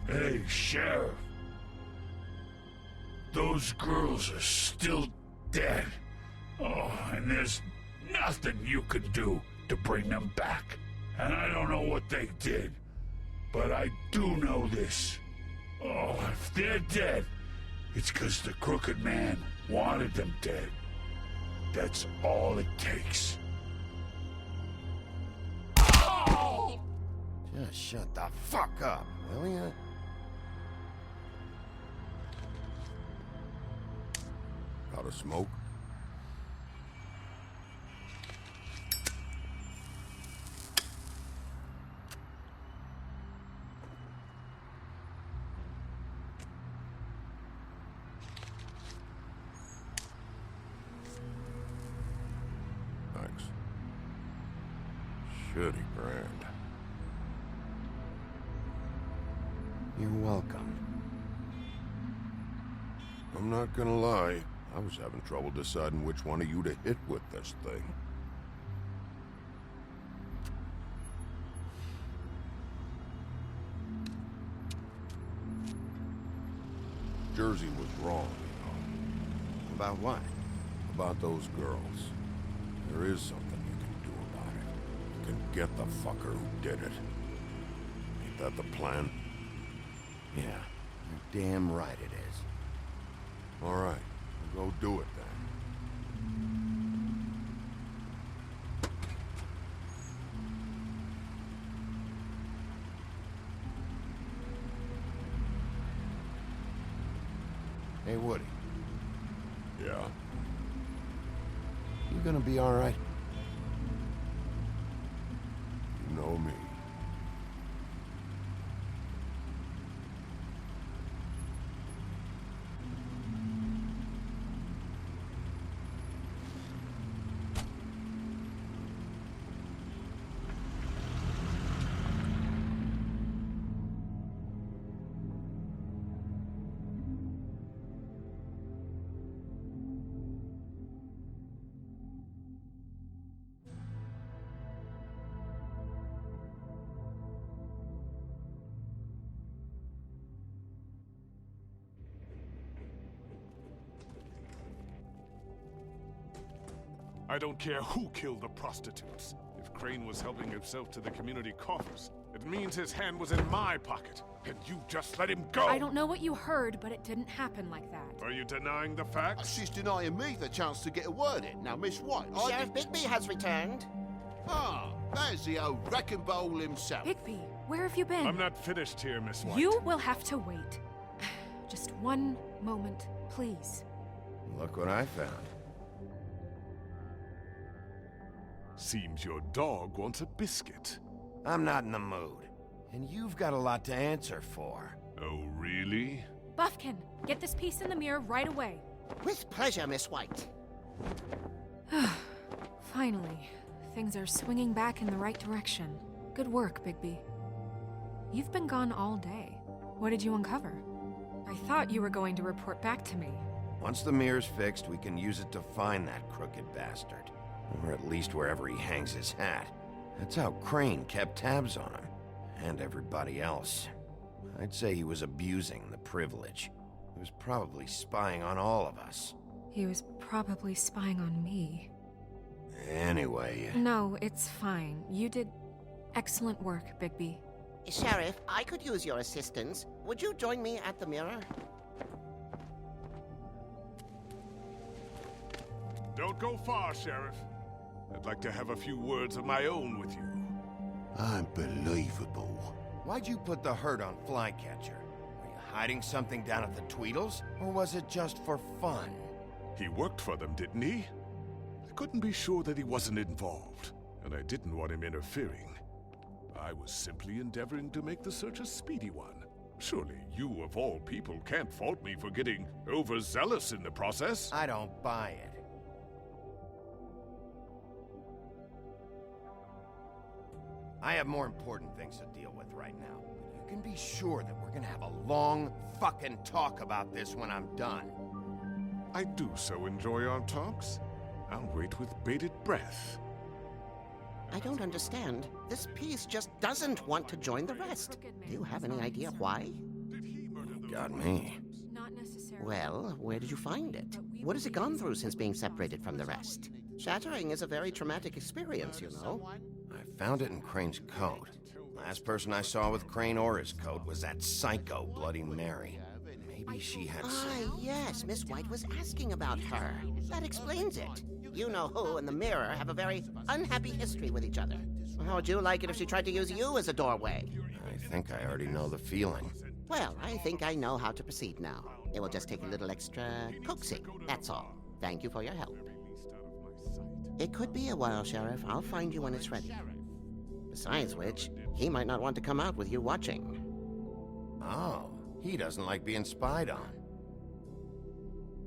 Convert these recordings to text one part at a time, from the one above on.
Hey, Sheriff. Those girls are still dead. Oh, and there's nothing you can do to bring them back. And I don't know what they did, but I do know this. Oh, if they're dead, it's 'cause the Crooked Man wanted them dead. That's all it takes. Oh! Just shut the fuck up, will ya? Got a smoke? Thanks. Shitty brand. You're welcome. I'm not gonna lie. I was having trouble deciding which one of you to hit with this thing. Jersey was wrong, you know. About what? About those girls. There is something you can do about it. You can get the fucker who did it. Ain't that the plan? Yeah, you're damn right it is. All right. Go do it then. Hey, Woody. Yeah? You gonna be all right? You know me. I don't care who killed the prostitutes. If Crane was helping himself to the community coffers, it means his hand was in my pocket, and you just let him go! I don't know what you heard, but it didn't happen like that. Are you denying the facts? She's denying me the chance to get a word in. Now, Miss White, Sheriff Bigby has returned. Ah, there's the old wrecking bowl himself. Bigby, where have you been? I'm not finished here, Miss White. You will have to wait. Just one moment, please. Look what I found. Seems your dog wants a biscuit. I'm not in the mood. And you've got a lot to answer for. Oh, really? Buffkin, get this piece in the mirror right away. With pleasure, Miss White. Finally, things are swinging back in the right direction. Good work, Bigby. You've been gone all day. What did you uncover? I thought you were going to report back to me. Once the mirror's fixed, we can use it to find that crooked bastard. Or at least wherever he hangs his hat. That's how Crane kept tabs on him. And everybody else. I'd say he was abusing the privilege. He was probably spying on all of us. He was probably spying on me. Anyway... No, it's fine. You did excellent work, Bigby. Sheriff, I could use your assistance. Would you join me at the mirror? Don't go far, Sheriff. I'd like to have a few words of my own with you. Unbelievable. Why'd you put the hurt on Flycatcher? Were you hiding something down at the Tweedles? Or was it just for fun? He worked for them, didn't he? I couldn't be sure that he wasn't involved, and I didn't want him interfering. I was simply endeavoring to make the search a speedy one. Surely you, of all people, can't fault me for getting overzealous in the process. I don't buy it. I have more important things to deal with right now. But you can be sure that we're gonna have a long fucking talk about this when I'm done. I do so enjoy our talks. I'll wait with bated breath. I don't understand. This piece just doesn't want to join the rest. Do you have any idea why? Got me. Not necessarily. Well, where did you find it? What has it gone through since being separated from the rest? Shattering is a very traumatic experience, you know. I found it in Crane's coat. Last person I saw with Crane or his coat was that psycho Bloody Mary. Maybe she had some... Yes, Miss White was asking about her. That explains it. You know who and the Mirror have a very unhappy history with each other. How would you like it if she tried to use you as a doorway? I think I already know the feeling. Well, I think I know how to proceed now. It will just take a little extra coaxing, that's all. Thank you for your help. It could be a while, Sheriff. I'll find you when it's ready. Besides which, he might not want to come out with you watching. Oh, he doesn't like being spied on.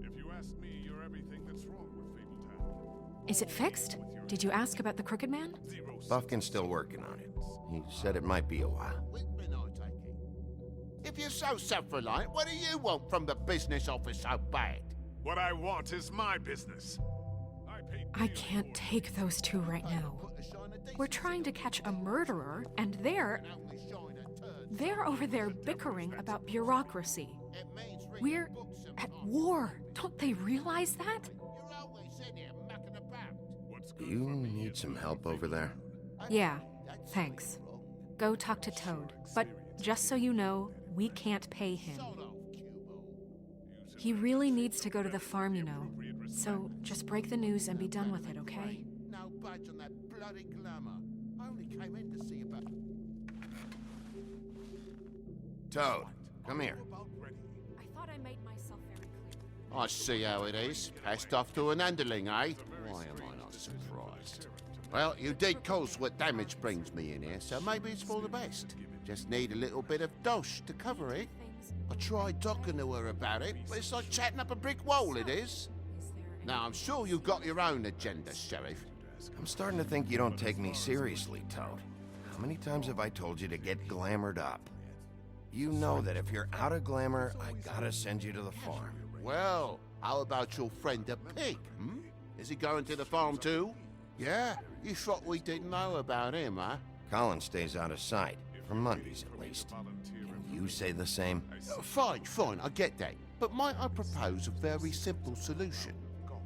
If you ask me, you're everything that's wrong with Fabletown. Is it fixed? Did you ask about the Crooked Man? Buffkin's still working on it. He said it might be a while. If you're so self-reliant, what do you want from the business office so bad? What I want is my business. I can't take those two right now. We're trying to catch a murderer, and they're over there bickering about bureaucracy. We're at war. Don't they realize that? Do you need some help over there? Yeah, thanks. Go talk to Toad. But just so you know, we can't pay him. He really needs to go to the farm, you know. So just break the news and be done with it, okay? No budge on that bloody glamour. I only came in to see about... Toad, come here. I thought I made myself very clear. I see how it is. Passed off to an underling, eh? Why am I not surprised? Well, you did cause what damage brings me in here, so maybe it's for the best. Just need a little bit of dosh to cover it. I tried talking to her about it, but it's like chatting up a brick wall, it is. Now, I'm sure you've got your own agenda, Sheriff. I'm starting to think you don't take me seriously, Toad. How many times have I told you to get glamored up? You know that if you're out of glamour, I gotta send you to the farm. Well, how about your friend the pig, hmm? Is he going to the farm too? Yeah? You thought we didn't know about him, huh? Colin stays out of sight, for Mondays at least. Can you say the same? Fine, I get that. But might I propose a very simple solution?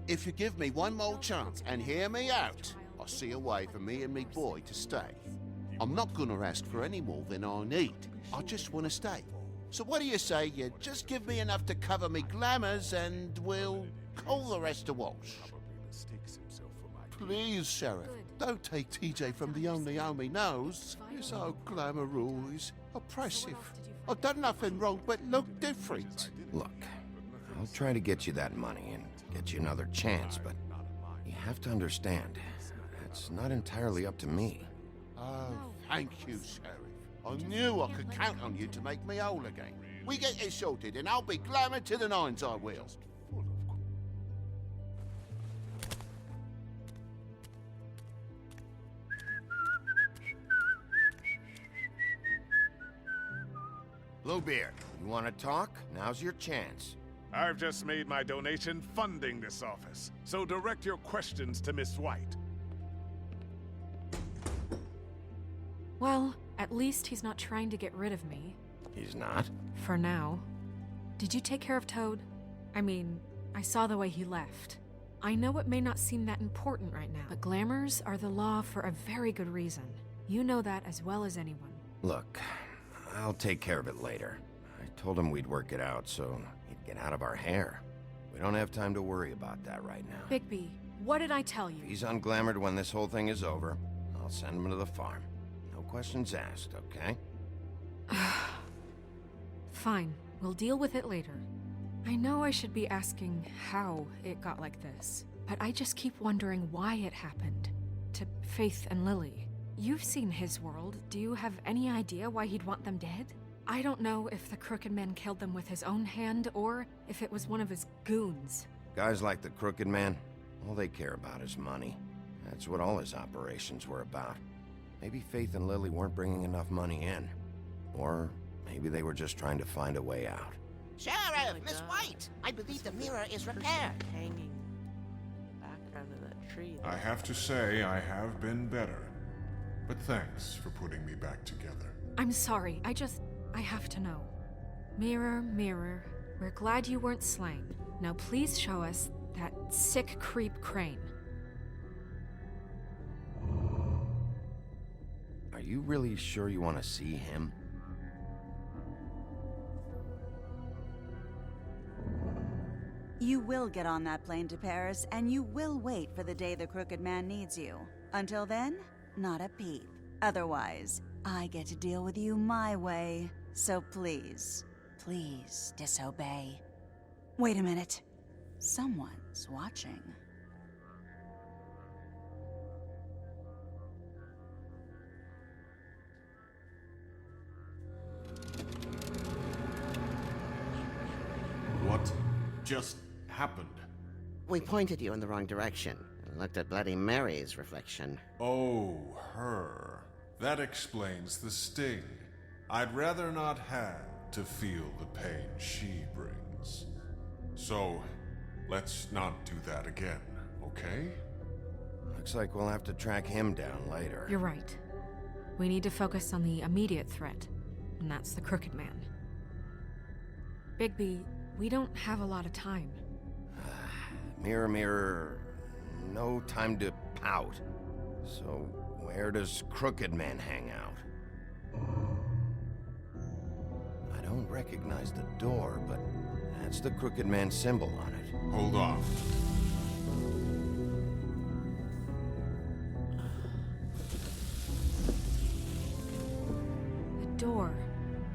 If you give me one more chance and hear me out, I'll see a way for me and me boy to stay. I'm not gonna ask for any more than I need. I just want to stay. So what do you say you just give me enough to cover me glamours and we'll call the rest a wash? Please, Sheriff, don't take TJ from the only home he knows. You're so glamorous, oppressive. I've done nothing wrong but look different. Look, I'll try to get you that money and get you another chance, but you have to understand, that's not entirely up to me. Oh, thank you, Sheriff. I knew I could count on you to make me whole again. We get it sorted and I'll be glamour to the nines, I will. Bluebeard, you want to talk? Now's your chance. I've just made my donation funding this office, so direct your questions to Miss White. Well, at least he's not trying to get rid of me. He's not? For now. Did you take care of Toad? I mean, I saw the way he left. I know it may not seem that important right now, but glamours are the law for a very good reason. You know that as well as anyone. Look, I'll take care of it later. I told him we'd work it out so he'd get out of our hair. We don't have time to worry about that right now. Bigby, what did I tell you? If he's unglamored when this whole thing is over, I'll send him to the farm. No questions asked, okay? Fine, we'll deal with it later. I know I should be asking how it got like this, but I just keep wondering why it happened. To Faith and Lily. You've seen his world. Do you have any idea why he'd want them dead? I don't know if the Crooked Man killed them with his own hand, or if it was one of his goons. Guys like the Crooked Man, all they care about is money. That's what all his operations were about. Maybe Faith and Lily weren't bringing enough money in. Or maybe they were just trying to find a way out. Sheriff, Miss White, I believe the mirror is repaired. Hanging background of that tree. I have to say, I have been better. But thanks for putting me back together. I'm sorry, I have to know. Mirror, mirror, we're glad you weren't slain. Now please show us that sick creep Crane. Are you really sure you want to see him? You will get on that plane to Paris, and you will wait for the day the Crooked Man needs you. Until then, not a peep. Otherwise, I get to deal with you my way. So please, please disobey. Wait a minute. Someone's watching. What just happened? We pointed you in the wrong direction and looked at Bloody Mary's reflection. Oh, her. That explains the sting. I'd rather not have to feel the pain she brings. So, let's not do that again, okay? Looks like we'll have to track him down later. You're right. We need to focus on the immediate threat, and that's the Crooked Man. Bigby, we don't have a lot of time. Mirror, mirror, no time to pout. So, where does Crooked Man hang out? I don't recognize the door, but that's the Crooked Man symbol on it. Hold on. The door,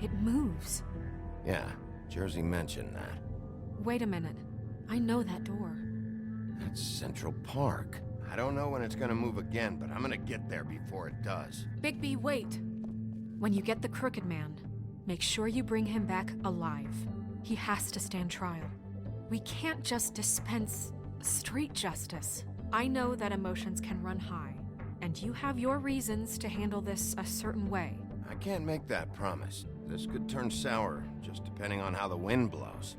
it moves. Yeah, Jersey mentioned that. Wait a minute. I know that door. That's Central Park. I don't know when it's gonna move again, but I'm gonna get there before it does. Bigby, wait! When you get the Crooked Man, make sure you bring him back alive. He has to stand trial. We can't just dispense street justice. I know that emotions can run high, and you have your reasons to handle this a certain way. I can't make that promise. This could turn sour, just depending on how the wind blows.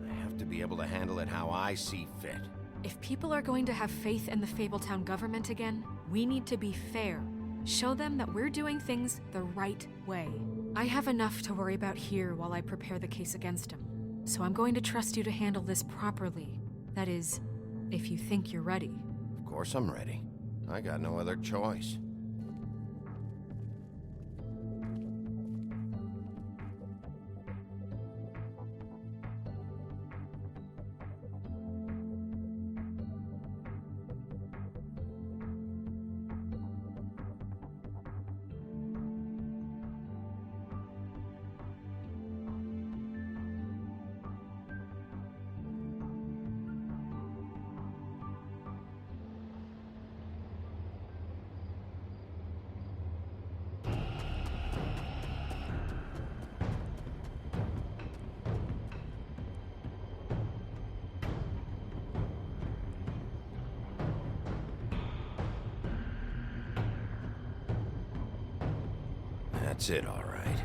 I have to be able to handle it how I see fit. If people are going to have faith in the Fabletown government again, we need to be fair. Show them that we're doing things the right way. I have enough to worry about here while I prepare the case against him. So I'm going to trust you to handle this properly. That is, if you think you're ready. Of course I'm ready. I got no other choice. That's it, all right.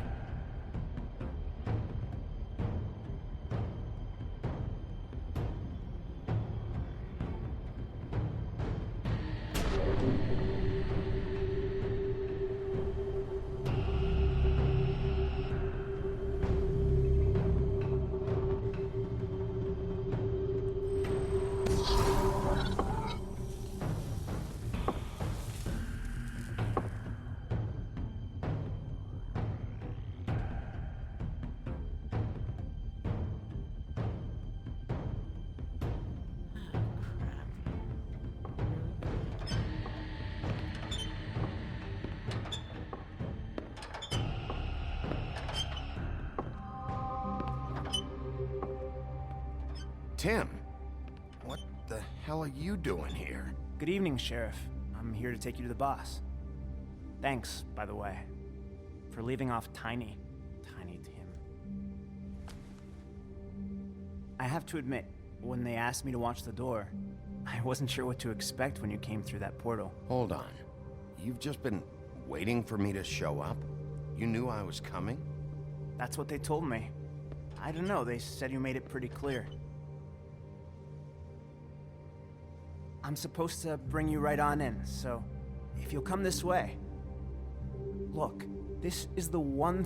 Tim, what the hell are you doing here? Good evening, Sheriff. I'm here to take you to the boss. Thanks, by the way, for leaving off Tiny Tim. I have to admit, when they asked me to watch the door, I wasn't sure what to expect when you came through that portal. Hold on. You've just been waiting for me to show up? You knew I was coming? That's what they told me. I don't know, they said you made it pretty clear. I'm supposed to bring you right on in, so if you'll come this way, Look, this is the one